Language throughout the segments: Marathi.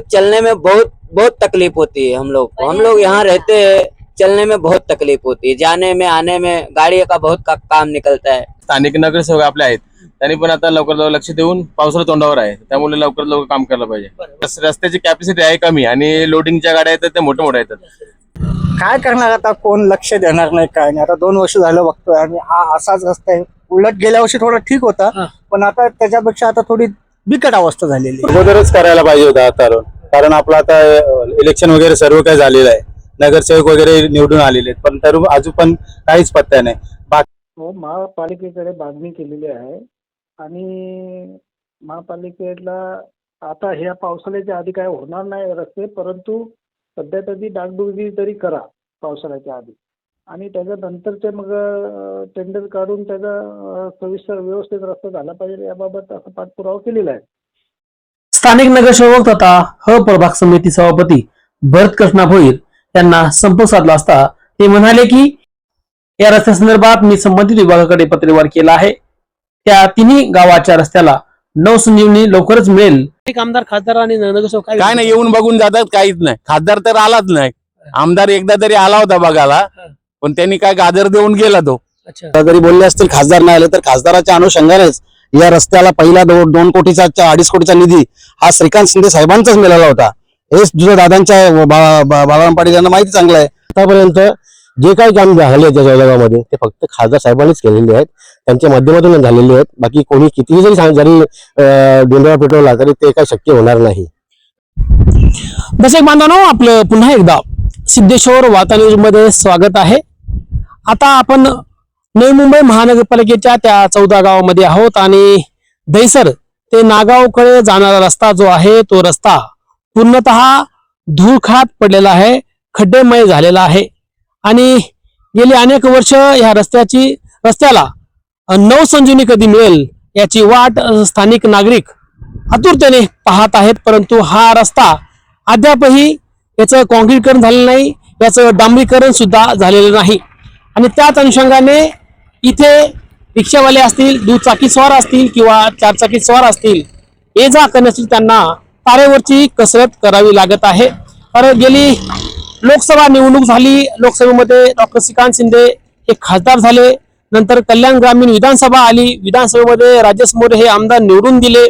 चलने में बहुत बहुत तकलीफ होती है। हम लोग यहाँ रहते हैं, चलने में बहुत तकलीफ होती है, जाने में आने में गाड़ी का बहुत काम निकलता है। स्थानिक नगरसेवक आपले आहेत, त्यांनी पण आता लवकर लक्ष देऊन पावसाळा तोंडावर आहे, त्यामुळे लवकर काम केलं पाहिजे। रस्त्याची कॅपॅसिटी आहे कमी आणि लोडिंगच्या गाड्या आहेत ते मोठे मोठे आहेत। काय करणार आता, कोण लक्ष देणार नाही काय नाही। आता 2 वर्ष झालं बघतोय आणि हा असाच रस्ता आहे। उलट गेल्या वर्षी थोडा ठीक होता, पण आता त्याच्यापेक्षा आता थोडी बिकट अवस्था झालेली आहे। अगोदरच करायला पाहिजे होता कारण आपलं आता इलेक्शन वगैरे सर्व काही झालेलं आहे, नगरसेवक वगैरे निवडून आलेले आहेत, पण तर अजून पण काहीच पत्ता नाही। महापालिकेकडे मागणी केलेली आहे आणि महापालिकेला आता ह्या पावसाळ्याच्या आधी काय होणार नाही रस्ते, परंतु सध्या तरी डागडुजी तरी करा पावसाळ्याच्या आधी आणि त्याच्यानंतर मग टेंडर काढून त्याचा सविस्तर व्यवस्थित रस्ता झाला पाहिजे याबाबत असा पाठपुरावा केलेला आहे। स्थानिक नगरसेवक तथा ह प्रभाग समिती सभापती भरत कृष्णा भोईर यांना संपर्क साधला असता ते म्हणाले की या रस्त्यासंदर्भात मी संबंधित विभागाकडे पत्रव्यवहार केला आहे, त्या तिन्ही गावाच्या रस्त्याला नवसंजीवनी लवकरच मिळेल। आमदार खासदार आणि नगरसेवक काय नाही, येऊन बघून जातात, काहीच नाही। खासदार तर आलाच नाही, आमदार एकदा तरी आला होता बघायला, पण त्यांनी काय गाजर देऊन गेला तो। जरी बोलले असतील खासदार नाही आले तर खासदाराच्या अनुषंगानेच या रस्त्याला पहिला 2 कोटीचा 2.5 कोटीचा निधी हा श्रीकांत शिंदे साहेबांचाच मिळाला होता। हे तुझ्या दादांच्या बाळाराम पाटील यांना माहिती चांगलं आहे। आतापर्यंत जे काही काम झाले त्या जळगावमध्ये ते फक्त खासदार साहेबांनीच केलेले आहेत, त्यांच्या माध्यमातून झालेले आहेत। बाकी कोणी कितीही जरी गोंधळ पेटवला तरी ते काही शक्य होणार नाही। दर्शक बांधवांनो, आपलं पुन्हा एकदा सिद्धेश्वर वार्ता न्यूज मध्ये स्वागत आहे। आता आपण नवी मुंबई महानगरपालिकेच्या त्या 14 गावामध्ये आहोत आणि दहिसर ते नागावकडे जाणारा रस्ता जो आहे तो रस्ता पूर्णतः धूळखात पडलेला आहे, खड्डेमय झालेला आहे आणि गेली अनेक वर्ष या रस्त्याला नवसंजीवनी कधी मिळेल याची वाट स्थानिक नागरिक आतुरतेने पाहत आहेत, परंतु हा रस्ता अद्यापही याचं काँक्रीटीकरण झालेलं नाही, याचं डांबरीकरण सुद्धा झालेलं नाही आणि त्याच अनुषंगाने इथे रिक्षावाले असतील, दुचाकी स्वार असतील किंवा 4 चाकी स्वार असतील, ये जा करण्यासाठी त्यांना तारेवरची कसरत करावी लागत आहे। कारण गेली लोकसभा निवडणूक झाली, लोकसभेमध्ये डॉक्टर श्रीकांत शिंदे हे खासदार झाले, नंतर कल्याण ग्रामीण विधानसभा आली, विधानसभेमध्ये राजेश मोरे हे आमदार निवडून दिले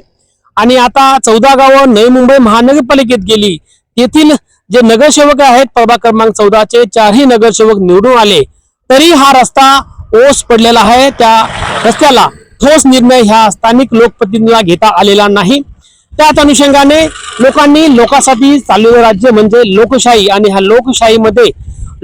आणि आता 14 गावं नवी मुंबई महानगरपालिकेत गेली। येथील जे नगरसेवक आहेत प्रभाग क्रमांक 14 चे 4ही नगरसेवक निवडून आले, तरी हा रस्ता ओस पडलेला आहे। त्या रस्त्याला ठोस निर्णय ह्या स्थानिक लोकप्रतिनिधींना घेता आलेला नाही। त्याच अनुषंगाने लोकांनी लोकांसाठी चाललेलं राज्य म्हणजे लोकशाही आणि ह्या लोकशाहीमध्ये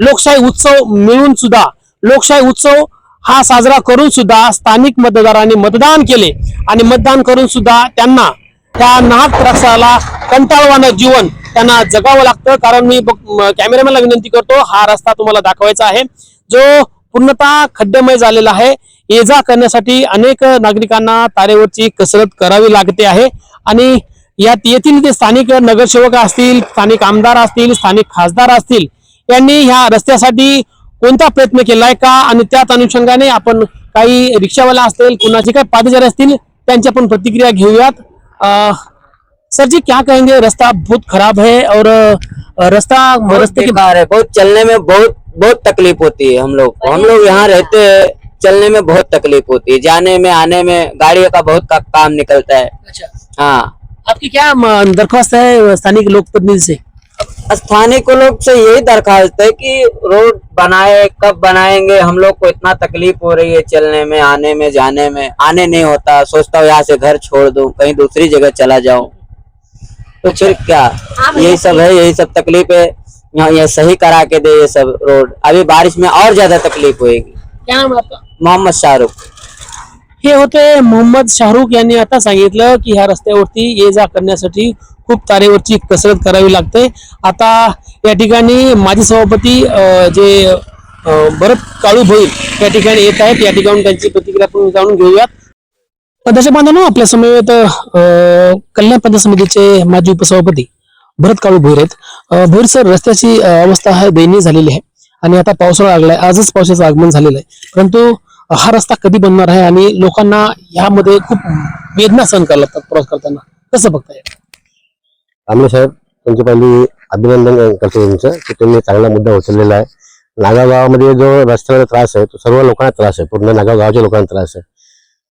लोकशाही उत्सव मिळून सुद्धा लोकशाही उत्सव हा साजरा करून सुद्धा स्थानिक मतदारांनी मतदान केले आणि मतदान करून सुद्धा त्यांना त्या नाहक त्रासाला कंटाळवाणं जीवन त्यांना जगावं लागतं। कारण मी कॅमेरामॅनला विनंती करतो, हा रस्ता तुम्हाला दाखवायचा आहे जो पूर्णतः खड्डेमय झालेला आहे। ये जा करण्यासाठी अनेक नागरिकांना तारेवरची कसरत करावी लागते आहे आणि येथील जे स्थानिक नगरसेवक असतील, स्थानिक आमदार असतील, स्थानिक खासदार असतील, यांनी ह्या रस्त्यासाठी कोणता प्रयत्न केलाय का आणि त्याच अनुषंगाने आपण काही रिक्षावाला असतील, कुणाचे काही पादचारी असतील त्यांच्या पण प्रतिक्रिया घेऊयात। सर जी, क्या कहेंगे? रास्ता बहुत खराब है और रास्ते के बाहर है, बहुत चलने में बहुत तकलीफ होती है। हम लोग यहाँ रहते हैं, चलने में बहुत तकलीफ होती है, जाने में आने में गाड़ी का बहुत काम निकलता है। अच्छा, हाँ, आपकी क्या दरख्वास्त है स्थानिक लोकप्रतिनिधि से? स्थानिक लोग से यही दरखास्त है कि रोड बनाए, कब बनाएंगे। हम लोग को इतना तकलीफ हो रही है चलने में, आने में, जाने में, आने नहीं होता। सोचता हूँ यहाँ से घर छोड़ दूं, कहीं दूसरी जगह चला जाऊं, तो फिर क्या, यही सब है, यही सब तकलीफ है। ये सही करा के दे ये सब रोड, अभी बारिश में और ज्यादा तकलीफ होगी। क्या नाम है आपका? मोहम्मद शाहरुख। हे होते मोहम्मद शाहरुख यांनी आता सांगितलं की ह्या रस्त्यावरती ये जा करण्यासाठी खूप तारेवरची कसरत करावी लागते। आता या ठिकाणी माजी सभापती जे भरत काळू भोईर या ठिकाणी येत आहेत, या ठिकाणी त्यांची प्रतिक्रिया आपण जाणून घेऊयात। दर्शक बांधवांनो, आपल्या समवेत कल्याण पंचायत समितीचे माजी उपसभापती भरत काळू भोईर आहेत। भोईर सर, रस्त्याची अवस्था आहे दयनीय झालेली आहे आणि आता पावसाळा लागलाय, आजच पावसाचं आगमन झालेलं आहे, परंतु हा रस्ता कधी बनणार आहे आणि लोकांना यामध्ये खूप वेदना सहन करायला लागतात प्रवास करताना, कसं बघताय? आम्ही साहेब त्यांची पहिली अभिनंदन करतो त्यांचं की त्यांनी चांगला मुद्दा उचललेला आहे. नागाव गावामध्ये जो रस्त्याचा त्रास आहे तो सर्व लोकांना त्रास आहे, पूर्ण नागाव गावाच्या लोकांना त्रास आहे.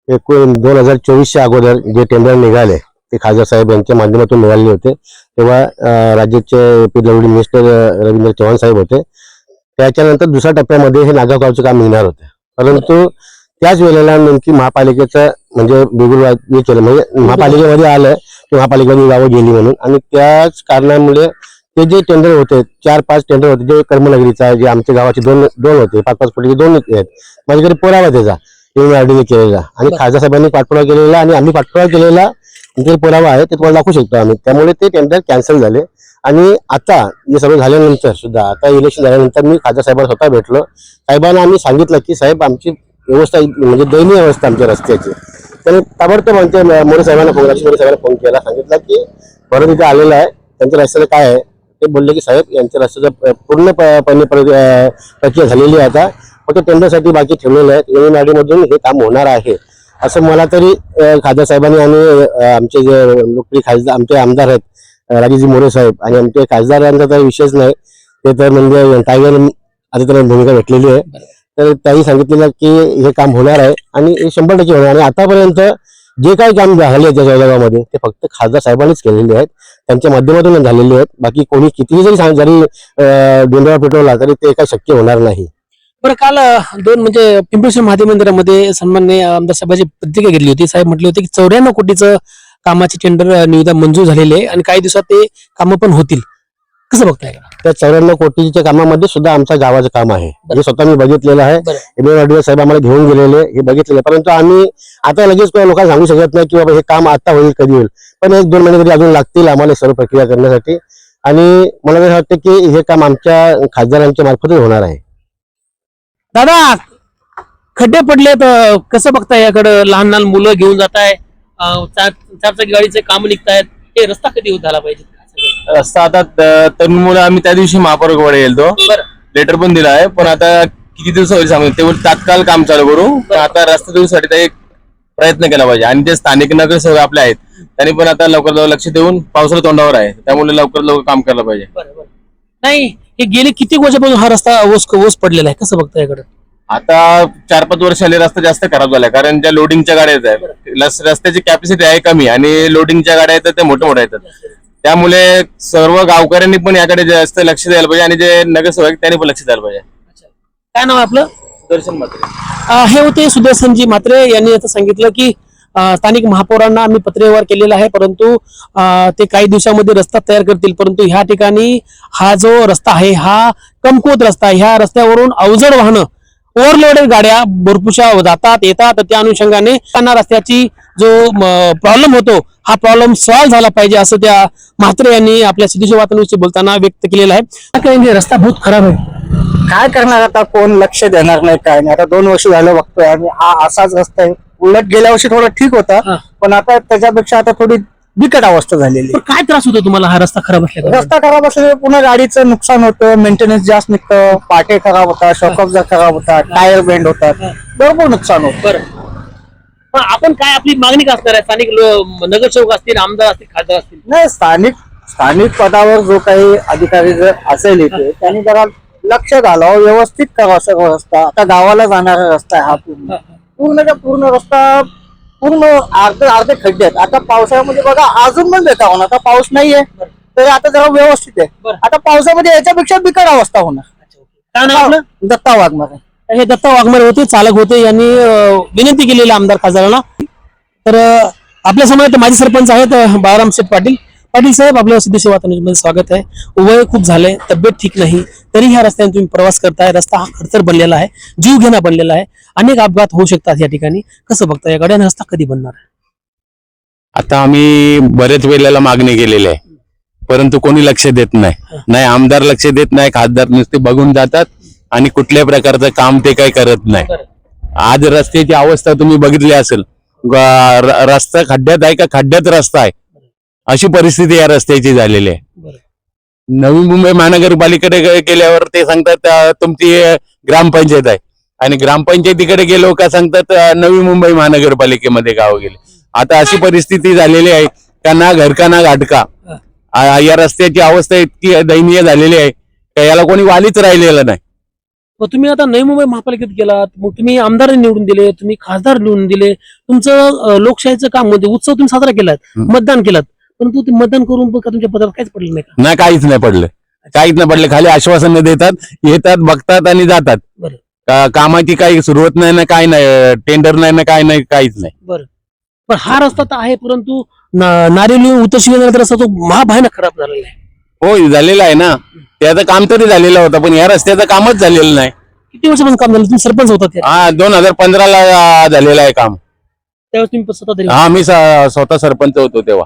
2024च्या अगोदर जे टेंडर निघाले ते खासदार साहेब यांच्या माध्यमातून निघाले होते. तेव्हा राज्याचे PWD मिनिस्टर रवींद्र चव्हाण साहेब होते. त्याच्यानंतर दुसऱ्या टप्प्यामध्ये हे नागाव गावचं काम निघणार होतं, परंतु त्याच वेळेला नेमकी महापालिकेचं म्हणजे बिगुल केलं, म्हणजे महापालिकेमध्ये आलं की महापालिकेमध्ये गावं गेली म्हणून. आणि त्याच कारणामुळे ते जे टेंडर होते 4-5 टेंडर होते, जे कर्मनगरीचा जे आमच्या गावाचे दोन होते, 5-5 कोटीचे 2 आहेत. माझ्याकडे पुरावा त्याचा MRD केलेला आणि खासदार साहेबांनी पाठपुरावा केलेला आणि आम्ही पाठपुरावा केलेला ते पुरावा आहे, ते तुम्हाला दाखवू शकतो आम्ही. त्यामुळे ते टेंडर कॅन्सल झाले. आणि आता हे सगळं झाल्यानंतर सुद्धा आता इलेक्शन झाल्यानंतर मी खासदार साहेबांना स्वतः भेटलो. साहेबांना आम्ही सांगितलं की साहेब आमची व्यवस्था म्हणजे दयनीय अवस्था आमच्या रस्त्याची. त्याने ताबडतोब आमच्या मोरे साहेबांना फोन केला, सांगितलं की परत इथे आलेला आहे, त्यांच्या रस्त्याला काय आहे. ते बोलले की साहेब यांच्या रस्त्याचं पूर्णपणे प्रक्रिया झालेली आहे, आता फक्त टेंडरसाठी बाकी ठेवलेलं आहे. MRD मधून हे काम होणार आहे असं मला तरी खासदार साहेबांनी आणि आमचे जे लोकप्रिय खासदार आमचे आमदार आहेत राजेजी मोरे साहेब आणि आमचे खासदारांचा तर विषयच नाही, ते तर म्हणजे टायगर आता त्यांना भूमिका भेटलेली आहे. तर त्यांनी सांगितलेलं की हे काम होणार आहे आणि हे 100% होणार. आणि आतापर्यंत जे काही काम झाले त्या जळगावमध्ये ते फक्त खासदार साहेबांनीच केलेले आहेत, त्यांच्या माध्यमातून झालेले आहेत. बाकी कोणी कितीही जरी गोंधळ पेटवला तरी ते काही शक्य होणार नाही. बरं, काल दोन म्हणजे पिंपळेश्वर महादेव मंदिरामध्ये सन्माननीय आमदार साहेबांची प्रतिक्रिया घेतली होती. साहेब म्हटले होते की 94 कोटीचं कामाचे टेंडर निविदा मंजूर झालेले आहे आणि काही दिवसात ते कामं पण होतील. कसं बघताय? त्या 94 कोटीच्या कामामध्ये सुद्धा आमच्या गावाचं काम आहे, हे स्वतः मी बघितलेलं आहे. MRD साहेब आम्हाला घेऊन गेलेले हे बघितलेलं, परंतु आम्ही आता लगेच लोकांना सांगू शकत नाही की बाबा हे काम आता होईल कधी होईल, पण 1-2 महिने तरी अजून लागतील आम्हाला सर्व प्रक्रिया करण्यासाठी. आणि मला असं वाटतं की हे काम आमच्या खासदारांच्या मार्फतच होणार आहे. दादा, खड्डे पडले तर कसं बघताय याकडे? लहान लहान मुलं घेऊन जात आहे, चारचाकी गाडीचे काम निघतायत, हे रस्ता कधी झाला पाहिजे? रस्ता आता तरुण मुलं आम्ही त्या दिवशी महापौरकडे गेलो, लेटर पण दिला आहे, पण आता किती दिवस होईल सांगू, ते तात्काळ काम चालू करू. पण आता रस्ता दिवसासाठी एक प्रयत्न केला पाहिजे. आणि ते स्थानिक नगरसेवक आपले आहेत त्यांनी पण आता लवकर लक्ष देऊन पावसाळा तोंडावर आहे, त्यामुळे लवकर काम करायला पाहिजे. नाही, हे गेले किती वर्षापासून हा रस्ता ओस पडलेला आहे, कसं बघताय याकडे? आता 4-5 वर्ष आले रस्ता जास्त खराब झालाय, कारण ज्या लोडिंगच्या गाड्या आहेत रस्त्याची कॅपॅसिटी आहे कमी आणि लोडिंगच्या गाड्या येतात ते मोठ्या येतात. त्यामुळे सर्व गावकऱ्यांनी पण याकडे जास्त लक्ष द्यायला पाहिजे आणि जे नगरसेवक त्यांनी पण लक्ष द्यायला पाहिजे. काय नाव आपलं? सुदर्शन म्हात्रे. हे होते सुदर्शनजी म्हात्रे. यांनी आता सांगितलं की स्थानिक महापौरांना आम्ही पत्रव्यवहार केलेला आहे, परंतु ते काही दिवसामध्ये रस्ता तयार करतील. परंतु ह्या ठिकाणी हा जो रस्ता आहे हा कमकुवत रस्ता आहे. ह्या रस्त्यावरून अवजड वाहनं ओव्हरलोडेड गाड्या भरपूरशा जातात येतात, त्या अनुषंगाने त्यांना रस्त्याची जो प्रॉब्लेम होतो हा प्रॉब्लेम सॉल्व्ह झाला पाहिजे असं त्या म्हात्रे यांनी आपल्या सिद्धेश्वर वातानुशी बोलताना व्यक्त केलेलं आहे. रस्ता बहुत खराब आहे, काय करणार आता, कोण लक्ष देणार नाही काय नाही. आता 2 वर्ष झालं बघतोय आणि हा असाच रस्ता आहे. उलट गेल्या वर्षी थोडा ठीक होता, पण आता त्याच्यापेक्षा आता थोडी बिकट अवस्था झालेली. पण काय त्रास होतो तुम्हाला हा रस्ता खराब असल्यामुळे? रस्ता खराब असल्यामुळे पुन्हा गाडीचं नुकसान होतं, मेंटेनन्स जास्त निघतं, पाटे खराब होतात, शॉकअब्जर खराब होतात, टायर बेंड होतात, भरपूर नुकसान होतं. बरं, पण आपण काय आपली मागणी काय असणार आहे? स्थानिक नगरसेवक असतील, आमदार असतील, खासदार असतील, नाही स्थानिक पदावर जो काही अधिकारी जर असेल इथे त्यांनी जरा लक्ष घालावं, व्यवस्थित करावं सगळं रस्ता. आता गावाला जाणारा रस्ता आहे हा पूर्ण रस्ता पूर्ण अर्धे खड्डे आहेत. आता पावसाळ्यामध्ये बघा अजून पण बेकार होणार. आता पाऊस नाहीये तर आता जरा व्यवस्थित आहे. आता पावसामध्ये याच्यापेक्षा बिकट अवस्था होणार. काय नाव आपलं? दत्ता वाघमारे. हे दत्ता वाघमारे होते, चालक होते. यांनी विनंती केलेली आमदार खासदारांना. तर आपल्या समोर माजी सरपंच आहेत बाळाराम शेठ पाटील. पाटील साहेब, आपलं सिद्धेश्वर वातानुशीमध्ये स्वागत आहे. वय खूप झालंय, तब्येत ठीक नाही, तरी ह्या रस्त्याने तुम्ही प्रवास करताय. रस्ता हा खडतर बनलेला आहे, जीव घेणा बनलेला आहे, अनेक अपघात होऊ शकतात या ठिकाणी. कसं बघताय या गाड्याने रस्ता कधी बनणार आहे? आता आम्ही बरेच वेळेला मागणी केलेली आहे, परंतु कोणी लक्ष देत नाही. आमदार लक्ष देत नाही, खासदार नुसते बघून जातात आणि कुठल्याही प्रकारचं काम ते काही करत नाही. आज रस्त्याची अवस्था तुम्ही बघितली असेल, रस्ता खड्ड्यात आहे का खड्ड्यात रस्ता आहे अशी परिस्थिती या रस्त्याची झालेली आहे. नवी मुंबई महानगरपालिकेकडे गेल्यावर ते सांगतात तुमची ग्रामपंचायत आहे, आणि ग्रामपंचायतीकडे गेलो का सांगतात नवी मुंबई महानगरपालिकेमध्ये गाव गेले. आता अशी परिस्थिती झालेली आहे का ना घर का ना घाट का. या रस्त्याची अवस्था इतकी दयनीय झालेली आहे का याला कोणी वालीच राहिलेलं नाही. मग तुम्ही आता नवी मुंबई महापालिकेत गेलात, मग तुम्ही आमदार निवडून दिले, तुम्ही खासदार निवडून दिले, तुमचं लोकशाहीचं काम म्हणजे उत्सव तुम्ही साजरा केलात, मतदान केलात, परंतु ते मतदान करून पण का तुमच्या पदावर काहीच पडलं नाही का? नाही, काहीच नाही पडलं, काहीच नाही पडलं. खाली आश्वासनं देतात, येतात, बघतात आणि जातात. बरं. कामाची काही सुरुवात नाही ना, काय नाही, टेंडर नाही ना, काय नाही, काहीच नाही. बरं. पण हा रस्ता तर आहे, परंतु नारेली उत्तर रस्ता तो महाभयानक खराब झालेला आहे. हो, झालेलं आहे ना, त्याचं काम तरी झालेलं होतं, पण या रस्त्याचं कामच झालेलं नाही. किती वर्षापासून काम झालं? तुम्ही सरपंच होता त्या हा, 2015 झालेलं आहे काम. त्यावेळेस तुम्ही स्वतः तरी हा, मी स्वतः सरपंच होतो तेव्हा.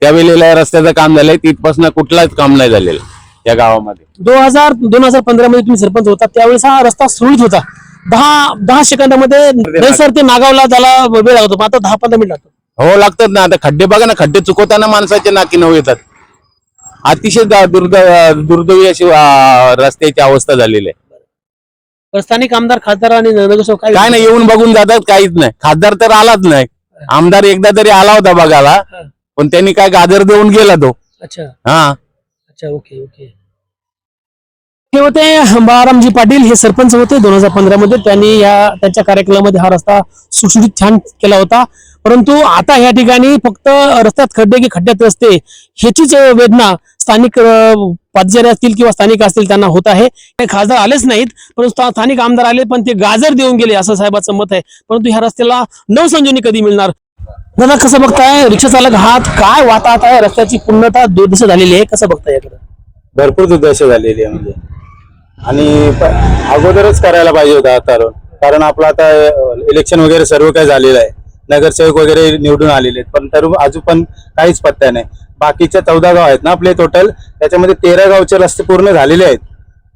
त्यावेळेला या रस्त्याचं काम झालंय, तिथपासून कुठलाच काम नाही झालेलं या गावामध्ये. 2015 मध्ये तुम्ही सरपंच होता, त्यावेळेस हा रस्ता सुरळीत होता. 10 सेकंदामध्ये दहिसर ते नागावला त्याला वेळ लागतो, पण आता 10-15 मिनिट लागतो. हो, लागतात ना. आता खड्डे बघा ना, खड्डे चुकवताना माणसाचे नाकी नऊ येतात. अतिशय दुर्दैवी अशी रस्त्याची अवस्था झालेली आहे. स्थानिक आमदार, खासदार आणि नगरसेवक काय नाही, येऊन बघून जातात, काहीच नाही. खासदार तर आलाच नाही. आमदार एकदा तरी आला होता बघायला, पण त्यांनी काय गाजर देऊन गेला तो. अच्छा हा, अच्छा, ओके ओके. हे होते बाळारामजी पाटील, हे सरपंच होते 2015 मध्ये. त्यांनी त्यांच्या कार्यक्रमामध्ये हा रस्ता सुटसुटीत छान केला होता. परंतु आता या ठिकाणी फक्त रस्त्यात खड्डे की खड्ड्यात रस्ते ह्याचीच वेदना स्थानिक पादचारी असतील किंवा स्थानिक असतील त्यांना होत आहे. काही खासदार आलेच नाहीत, परंतु स्थानिक आमदार आले, पण ते गाजर देऊन गेले असं साहेबांचं मत आहे. परंतु ह्या रस्त्याला नवसंजीवनी कधी मिळणार? दादा, कसं बघताय? रिक्षा चालक आहात, काय वाटत आहे? रस्त्याची पूर्णतः दुर्दशा झालेली आहे, कसं बघताय याकडे? भरपूर दुर्दशा झालेली आहे म्हणजे, आणि अगोदरच करायला पाहिजे होता कारण आपलं आता इलेक्शन वगैरे सर्व काही झालेलं आहे, नगरसेवक वगैरे निवडून आलेले आहेत, पण तर अजून पण काहीच पत्ता नाही. बाकीच्या 14 गाव आहेत ना आपले टोटल, त्याच्यामध्ये 13 गावचे रस्ते पूर्ण झालेले आहेत,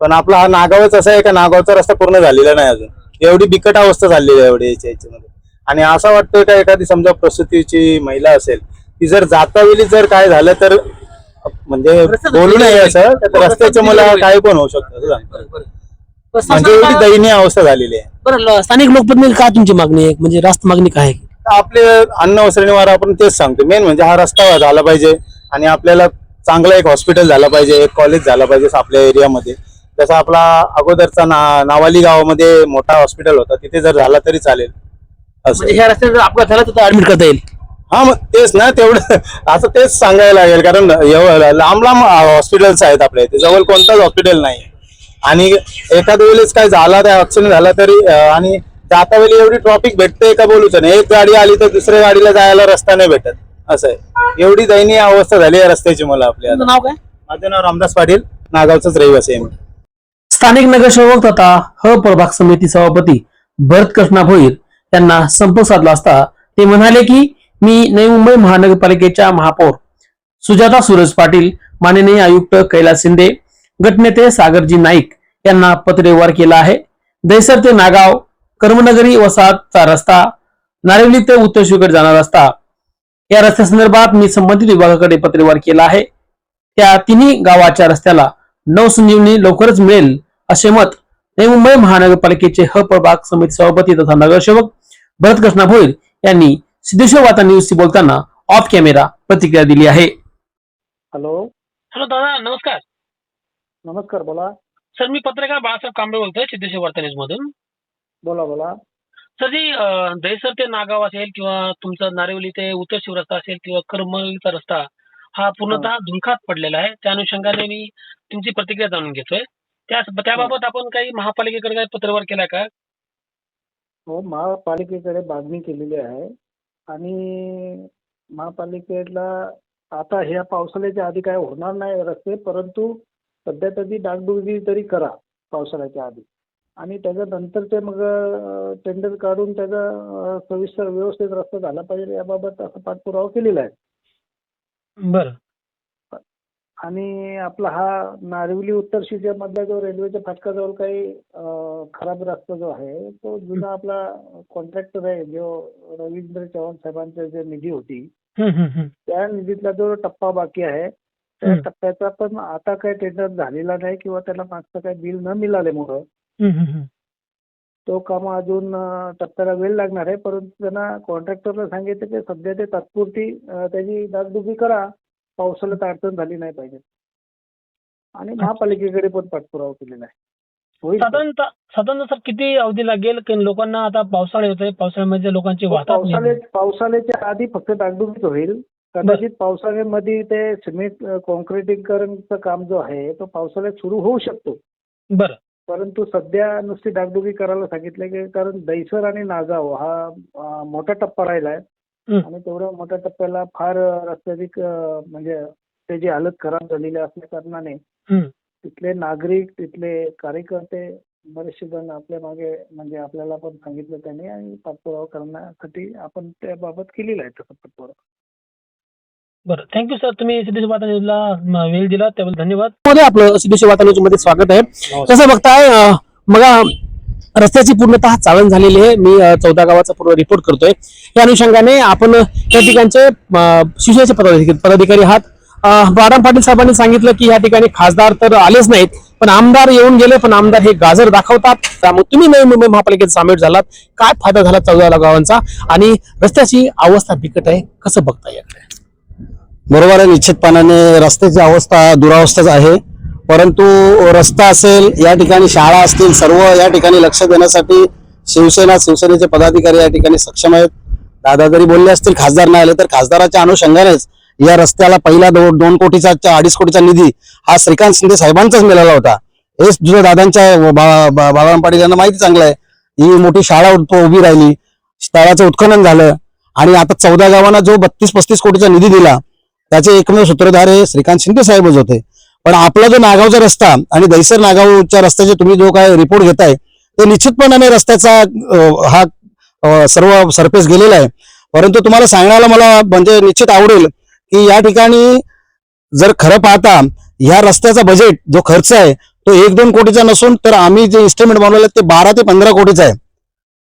पण आपला हा नागावच असा आहे का नागावचा रस्ता पूर्ण झालेला नाही अजून. एवढी बिकट अवस्था झालेली आहे एवढी याच्यामध्ये. आणि असं वाटतंय का एखादी समजा प्रसूतीची महिला असेल, ती जर जातावेळी जर काय झालं तर म्हणजे बोलू नये असं, तर रस्त्याचं मला काय पण होऊ शकतं असं सांगतो. म्हणजे एवढी दयनीय अवस्था झालेली आहे. बरं, स्थानिक लोकप्रतिनिधी काय तुमची मागणी आहे, म्हणजे रास्त मागणी काय आहे? आपले अन्न वस्त्र निवारा आपण तेच सांगतो, मेन म्हणजे हा रस्ता झाला पाहिजे, आणि आपल्याला चांगला एक हॉस्पिटल झाला पाहिजे, एक कॉलेज झाला पाहिजे आपल्या एरियामध्ये. जसं आपला अगोदरचा नावाली गावामध्ये मोठा हॉस्पिटल होता, तिथे जर झाला तरी चालेल असं. म्हणजे ह्या रस्त्यात जर अपघात झाला तर ऍडमिट करता येईल. हा, मग तेच ना, तेवढं असं तेच सांगायला लागेल, कारण लांब लांब हॉस्पिटल्स आहेत आपल्या इथे, जवळ कोणताच हॉस्पिटल नाही. आणि एखाद्या वेळेस काय झाला, त्या ऍक्सिडेंट झाला तरी, आणि जाता वेळी एवढी ट्रॉफिक भेटते का बोलूच नाही. एक गाडी आली तर दुसऱ्या गाडीला जायला रस्ता नाही भेटत, असं आहे. एवढी दयनीय अवस्था झाली आहे रस्त्याची. मला आपल्याला तुमचं नाव काय? माझं नाव रामदास पाटील, नागावचाच रहिवासी आहे मी. स्थानिक नगरसेवक तथा प्रभाग समिती सभापती भरत कृष्णा भोईर यांना संपर्क साधला असता ते म्हणाले की मी नवी मुंबई महानगरपालिकेच्या महापौर सुजाता सुरेश पाटील, माननीय आयुक्त कैलास शिंदे, गटनेते सागरजी नाईक यांना पत्रव्यवहार केला आहे. दहिसर ते नागाव कर्मनगरी वसाहतचा रस्ता, नारिवली ते उत्तर शिवगड जाणारा रस्ता, या रस्त्यासंदर्भात मी संबंधित विभागाकडे पत्रव्यवहार केला आहे. त्या तिन्ही गावाच्या रस्त्याला नवसंजीवनी लवकरच मिळेल असे मत नवी मुंबई महानगरपालिकेचे प्रभाग समिती सभापती तथा नगरसेवक भरत कृष्णा भोईर यांनी सिद्धेश्वर वार्ता न्यूजशी बोलताना ऑफ कॅमेरा प्रतिक्रिया दिली आहे. हॅलो हॅलो दादा, नमस्कार. नमस्कार, बोला. सर, मी पत्रकार बाळासाहेब कांबळे बोलतोय सिद्धेश्वर वार्ता न्यूज मधून. बोला. सर जी, दहिसर ते नागाव असेल किंवा तुमचा नारिवली ते उत्तर शिव रस्ता असेल किंवा करमलीचा रस्ता, हा पूर्णतः धुंकात पडलेला आहे. त्या अनुषंगाने मी तुमची प्रतिक्रिया जाणून घेतोय. त्याबाबत आपण काही महापालिकेकडे काही पत्रव्यवहार केलाय का? हो, महापालिकेकडे मागणी केलेली आहे, आणि महापालिकेला आता ह्या पावसाळ्याच्या आधी काय होणार नाही रस्ते, परंतु सध्या तरी डागडुजी तरी करा पावसाळ्याच्या आधी, आणि त्याच्यानंतर ते मग टेंडर काढून त्याचा सविस्तर व्यवस्थित रस्ता झाला पाहिजे याबाबत असं पाठपुरावा केलेला आहे. बरं. आणि आपला हा नारिवली उत्तर शिवच्या मधला जो रेल्वेच्या फाटकाजवळ काही खराब रस्ता जो आहे, तो जुना आपला कॉन्ट्रॅक्टर आहे जो रवींद्र चव्हाण साहेबांची जे निधी होती, त्या निधीतला जो टप्पा बाकी आहे, त्या टप्प्याचा पण आता काही टेंडर झालेला नाही, किंवा त्याला मागचं काही बिल न मिळाल्यामुळं तो काम अजून टप्प्याला वेळ लागणार आहे. परंतु त्यांना कॉन्ट्रॅक्टरला सांगितलं की सध्या ते तात्पुरती त्याची डागडुजी करा, पावसाळ्यात अडचण झाली नाही पाहिजे. आणि महापालिकेकडे पण पाठपुरावा केलेला आहे. होईल. साधारणतः सर किती अवधी लागेल की लोकांना आता पावसाळे होते, पावसाळ्यामध्ये लोकांची वाहतात नाही. पावसाळ्याच्या आधी फक्त डागडुगीच होईल. कदाचित पावसाळ्यामध्ये ते सिमेंट कॉन्क्रिटीकरणचं काम जो आहे तो पावसाळ्यात सुरू होऊ शकतो. बरं. परंतु सध्या नुसती डागडुगी करायला सांगितलं की कारण दैसर आणि नागाव हा मोठा टप्पा राहिलाय आणि तेवढ्या मोठ्या टप्प्याला फार रस्त्याची म्हणजे त्याची हालत खराब झालेली असल्या कारणाने तिथले नागरिक तिथले कार्यकर्ते बरेचसे जण आपल्या मागे म्हणजे आपल्याला पण सांगितलं त्यांनी आणि पाठपुरावा करण्यासाठी आपण त्याबाबत केलेला आहे तसा पाठपुरावा. बरं, थँक्यू सर. तुम्ही सिद्धेश्वर वार्ता न्यूजला वेळ दिला त्याबद्दल धन्यवाद. मध्ये आपलं सिद्धेश्वर वार्ता न्यूज मध्ये स्वागत आहे. कसं बघताय बघा, रस्त्याची पूर्णतः चाळण झालेली आहे. मी 14 गावाचा पूर्ण रिपोर्ट करतोय. या अनुषंगाने आपण या ठिकाणचे शिवसेनेचे पदाधिकारी आहात. बाळाराम पाटील साहेबांनी सांगितलं की या ठिकाणी खासदार तर आलेच नाहीत, पण आमदार येऊन गेले, पण आमदार हे गाजर दाखवतात. त्यामुळे तुम्ही नवी मुंबई महापालिकेत सामील झालात, काय फायदा झाला 14 गावांचा आणि रस्त्याची अवस्था बिकट आहे, कसं बघता याकडे? बरोबर आहे, निश्चितपणाने रस्त्याची अवस्था दुरावस्थाच आहे. परंतु रस्ता असेल, या ठिकाणी शाळा असतील, सर्व या ठिकाणी लक्ष देण्यासाठी शिवसेनेचे पदाधिकारी या ठिकाणी सक्षम आहेत. दादा जरी बोलले असतील खासदार नाही आले, तर खासदाराच्या अनुषंगानेच या रस्त्याला पहिला 2 कोटीचा 2.5 कोटीचा निधी हा श्रीकांत शिंदे साहेबांचाच मिळाला होता. हे तुझ्या दादांच्या बाळाराम पाटील यांना माहिती चांगलं आहे. ही मोठी शाळा उभी राहिली, तळाचं उत्खनन झालं आणि आता 14 गावांना जो 32-35 कोटीचा निधी दिला त्याचे एकमेव सूत्रधार हे श्रीकांत शिंदे साहेबच होते. पण आपला जो नागावचा रस्ता आणि दैसर नागावच्या रस्त्याचे तुम्ही जो काय रिपोर्ट घेताय ते निश्चितपणाने रस्त्याचा हा सर्व सरफेस गेलेला आहे. परंतु तुम्हाला सांगण्याला मला म्हणजे निश्चित आवडेल की या ठिकाणी जर खरं पाहता ह्या रस्त्याचा बजेट जो खर्च आहे तो 1-2 कोटीचा नसून तर आम्ही जे इस्टिमेट बनवलं ते 12 ते 15 कोटीचा आहे.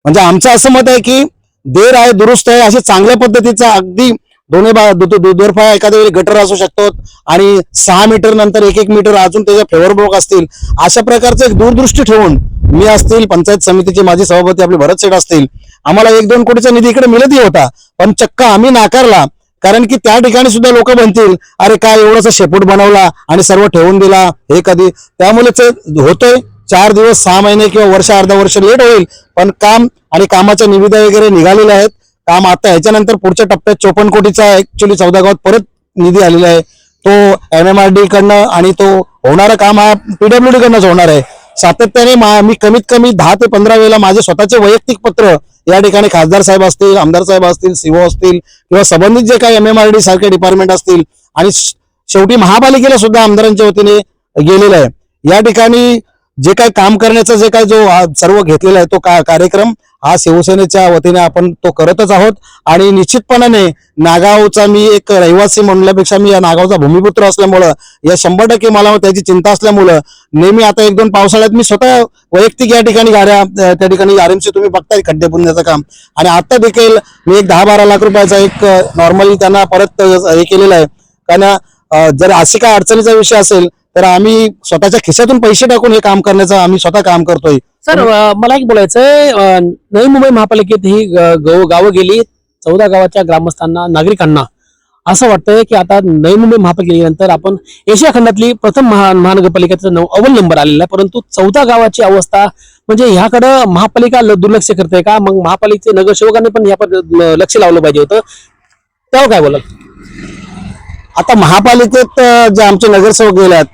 म्हणजे आमचं असं मत आहे की देर आहे दुरुस्त आहे असे चांगल्या पद्धतीचा अगदी दोन्ही दुरफा एखाद्या वेळी गटर असू शकतो आणि 6 मीटर नंतर 1-1 मीटर अजून त्याच्या फेवर ब्लॉक असतील, अशा प्रकारचं एक दूरदृष्टी ठेवून मी असतील, पंचायत समितीचे माजी सभापती आपले भरत शेठ असतील, आम्हाला 1-2 कोटीचा निधी इकडे मिळतही होता, पण चक्क आम्ही नाकारला. कारण की त्या ठिकाणी सुद्धा लोक म्हणतील अरे काय एवढासा शेपूट बनवला आणि सर्व ठेवून दिला, हे कधी. त्यामुळेच होतोय 4 दिवस 6 महिने किंवा वर्ष अर्धा वर्ष लेट होईल, पण काम आणि कामाच्या निविदा वगैरे निघालेल्या आहेत. काम आता ह्याच्यानंतर पुढच्या टप्प्यात 54 कोटीचा ऍक्च्युली 14 गावात परत निधी आलेला आहे. तो MMRD कडनं आणि तो होणारं काम हा PWD कडनंच होणार आहे. सातत्याने मी कमीत कमी 10 ते 15 वेळेला माझे स्वतःचे वैयक्तिक पत्र या ठिकाणी खासदार साहेब असतील, आमदार साहेब असतील, CO असतील किंवा संबंधित जे काही MMRD सारखे डिपार्टमेंट असतील आणि शेवटी महापालिकेला सुद्धा आमदारांच्या वतीने गेलेलं आहे. या ठिकाणी जे काही काम करण्याचा जे काही जो सर्व घेतलेला आहे तो कार्यक्रम हा शिवसेनेच्या वतीने आपण तो करतच आहोत. आणि निश्चितपणाने नागावचा मी एक रहिवासी म्हणल्यापेक्षा मी या नागावचा भूमिपुत्र असल्यामुळं या 100% मला त्याची चिंता असल्यामुळं नेहमी आता 1-2 पावसाळ्यात मी स्वतः वैयक्तिक या ठिकाणी गाड्या त्या ठिकाणी RMC तुम्ही बघताय खड्डे पुरण्याचं काम, आणि आता देखील मी एक 10-12 लाख रुपयाचा एक नॉर्मली त्यांना परत हे केलेलं आहे. कारण जर अशी काय अडचणीचा विषय असेल तर आम्ही स्वतःच्या खिशातून पैसे टाकून हे काम करण्याचं आम्ही स्वतः काम करतोय. सर मला एक बोलायचंय, नवी मुंबई महापालिकेत ही गावं गेली, 14 गावाच्या ग्रामस्थांना नागरिकांना असं वाटतंय की आता नवी मुंबई महापालिकेनंतर आपण एशिया खंडातली प्रथम महानगरपालिकेचा अव्वल नंबर आलेला आहे. परंतु 14 गावाची अवस्था म्हणजे ह्याकडं महापालिका दुर्लक्ष करते का? मग महापालिकेचे नगरसेवकांनी पण या लक्ष लावलं पाहिजे होतं, तेव्हा काय बोलाल? आता महापालिकेत जे आमचे नगरसेवक गेल्यात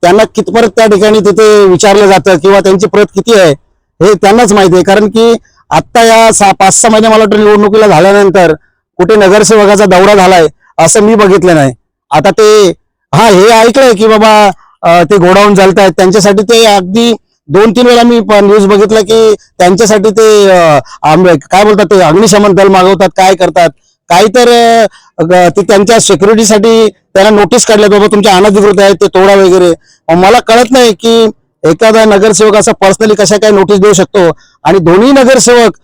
त्यांना कितपर्यंत त्या ठिकाणी तिथे विचारलं जातं किंवा त्यांची प्रत किती आहे हे त्यांनाच माहिती आहे. कारण की आता या 5-6 महिने मला वाटतं निवडणुकीला झाल्यानंतर कुठे नगरसेवकाचा दौरा झालाय असं मी बघितलं नाही. आता ते हे ऐकलंय की बाबा ते गोडाऊन चालतायत, त्यांच्यासाठी ते अगदी 2-3 वेळा मी न्यूज बघितलं की त्यांच्यासाठी ते काय बोलतात ते अग्निशमन दल मागवतात, काय करतात काही तर ते त्यांच्या सिक्युरिटीसाठी त्यांना नोटीस काढल्या बाबा तुमच्या अनधिकृत आहे ते तोडा वगैरे. मला कळत नाही की एखादा नगरसेवक असा पर्सनली कशा काय नोटीस देऊ शकतो आणि दोन्ही नगरसेवक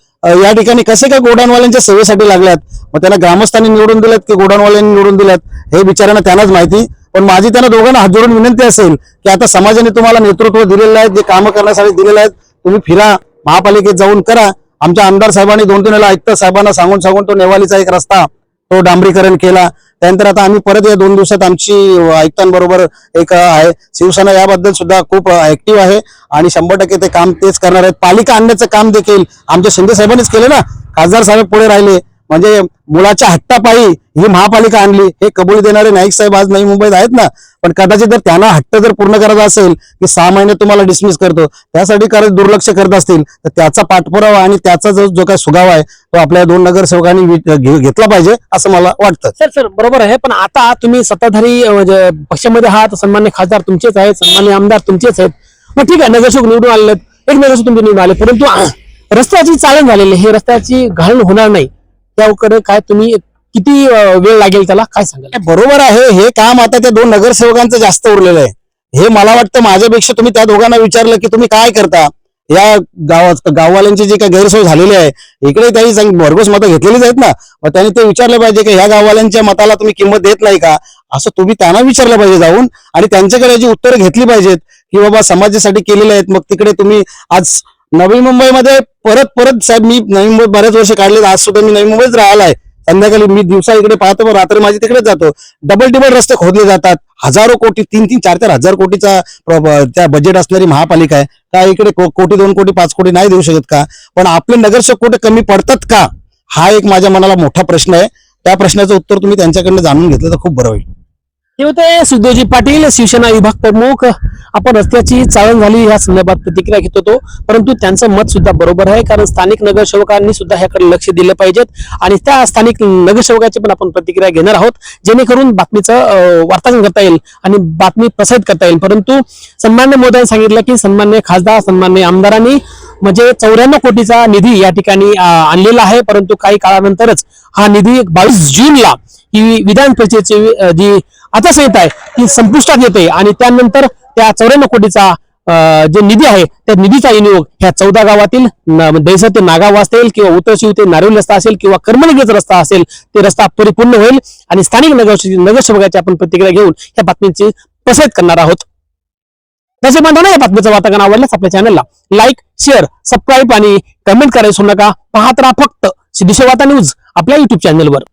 या ठिकाणी कसे काय गोडाऊनवाल्यांच्या सेवेसाठी लागल्यात. मग त्यांना ग्रामस्थांनी निवडून दिलेत की गोडाऊनवाल्यांनी निवडून दिलेत हे बिचाऱ्यांना त्यांनाच माहिती. पण माझी त्यांना दोघांना हात जोडून विनंती असेल की आता समाजाने तुम्हाला नेतृत्व दिलेलं आहे, जे कामं करण्यासाठी दिलेलं आहेत, तुम्ही फिरा, महापालिकेत जाऊन करा. आमच्या आमदार साहेबांनी 2-3 वेळा आयुक्त साहेबांना सांगून तो नेवालीचा एक रस्ता तो डांबरीकरण केला. त्यानंतर आता आम्ही परत या 2 दिवसात आमची आयुक्तांबरोबर एक आहे. शिवसेना याबद्दल सुद्धा खूप ऍक्टिव्ह आहे आणि 100% ते काम तेच करणार आहेत. पालिका आणण्याचं काम देखील आमच्या शिंदे साहेबांनीच केलं ना. खासदार साहेब पुढे राहिले, म्हणजे मुलाच्या हट्टापायी ही महापालिका आणली. हे कबुली देणारे नाईक साहेब आज नवी मुंबईत आहेत ना. पण कदाचित जर त्यांना हट्ट जर पूर्ण करायचा असेल की 6 महिने तुम्हाला डिसमिस करतो, त्यासाठी करत दुर्लक्ष करत असतील तर त्याचा पाठपुरावा आणि त्याचा जो काही सुगावा आहे तो आपल्या 2 नगरसेवकांनी घेतला पाहिजे असं मला वाटतं. सर बरोबर आहे, पण आता तुम्ही सत्ताधारी म्हणजे पक्षामध्ये आहात, सन्मान्य खासदार तुमचेच आहेत, सन्मान्य आमदार तुमचेच आहेत. मग ठीक आहे, नगरसेवक निवडून आलेले आहेत, एक नगरसेवक तुमचे निवडून आले, परंतु रस्त्याची चाळण झालेली, हे रस्त्याची घालण होणार नाही, त्याकडे काय तुम्ही किती वेळ लागेल त्याला काय सांगाल? बरोबर आहे, हे काम आता त्या 2 नगरसेवकांचं जास्त उरलेलं आहे. हे मला वाटतं माझ्यापेक्षा तुम्ही त्या दोघांना विचारलं की तुम्ही काय करता या गाववाल्यांची जी काही गैरसोय झालेली आहे, इकडे त्यांनी भरघोस मतं घेतलेलीच आहेत ना. मग त्यांनी ते विचारलं पाहिजे की ह्या गाववाल्यांच्या मताला तुम्ही किंमत देत नाही का, असं तुम्ही त्यांना विचारलं पाहिजे जाऊन, आणि त्यांच्याकडे याची उत्तरं घेतली पाहिजेत की बाबा समाजासाठी केलेले आहेत. मग तिकडे तुम्ही आज नवी मुंबईमध्ये परत साहेब, मी नवी मुंबई बरेच वर्ष काढले, आज सुद्धा मी नवी मुंबईत राहिला आहे. संध्याकाळी मी दिवसा इकडे पाहतो, पण रात्री माझी तिकडेच जातो. डबल टिबल रस्ते खोदले जातात. हजारो कोटी, 3-3, 4-4 हजार कोटीचा त्या बजेट असणारी महापालिका आहे. का इकडे कोटी, 2 कोटी, 5 कोटी नाही देऊ शकत का? पण आपले नगरसेवक कुठे कमी पडतात का, हा एक माझ्या मनाला मोठा प्रश्न आहे. त्या प्रश्नाचं उत्तर तुम्ही त्यांच्याकडनं जाणून घेतलं तर खूप बरं होईल. हे होते सुखदेवजी पाटील, शिवसेना विभाग प्रमुख. आपण रस्त्याची चाळण झाली या संदर्भात प्रतिक्रिया घेत होतो, परंतु त्यांचं मत सुद्धा बरोबर आहे, कारण स्थानिक नगरसेवकांनी सुद्धा ह्याकडे लक्ष दिलं पाहिजेत आणि त्या स्थानिक नगरसेवकाची पण आपण प्रतिक्रिया घेणार आहोत, जेणेकरून बातमीचं वार्तांकन करता येईल आणि बातमी प्रसारित करता येईल. परंतु सन्मान्य मोदयांनी सांगितलं की सन्मान्य खासदार, सन्मान्य आमदारांनी म्हणजे 94 कोटीचा निधी या ठिकाणी आणलेला आहे, परंतु काही काळानंतरच हा निधी 22 जूनला ही विधान परिषदेची जी आचारसंहिता आहे ती संपुष्टात येते आणि त्यानंतर त्या 94 कोटीचा जे निधी आहे त्या निधीचा विनियोग ह्या 14 गावातील दैसा ते नागाव असेल किंवा उतरशिव ते नारिवली रस्ता असेल किंवा कर्मनगरचा रस्ता असेल, ते रस्ता परिपूर्ण होईल आणि स्थानिक नगरसेवकाची आपण प्रतिक्रिया घेऊन या बातमीची प्रसारित करणार आहोत. तसे बांधवांनो, या बातमीचं वार्तांकन आवडल्यास आपल्या चॅनलला लाईक, शेअर, सबस्क्राईब आणि कमेंट करायला विसरू नका. पाहत राहा फक्त सिद्धेश्वर वार्ता न्यूज आपल्या युट्यूब चॅनलवर.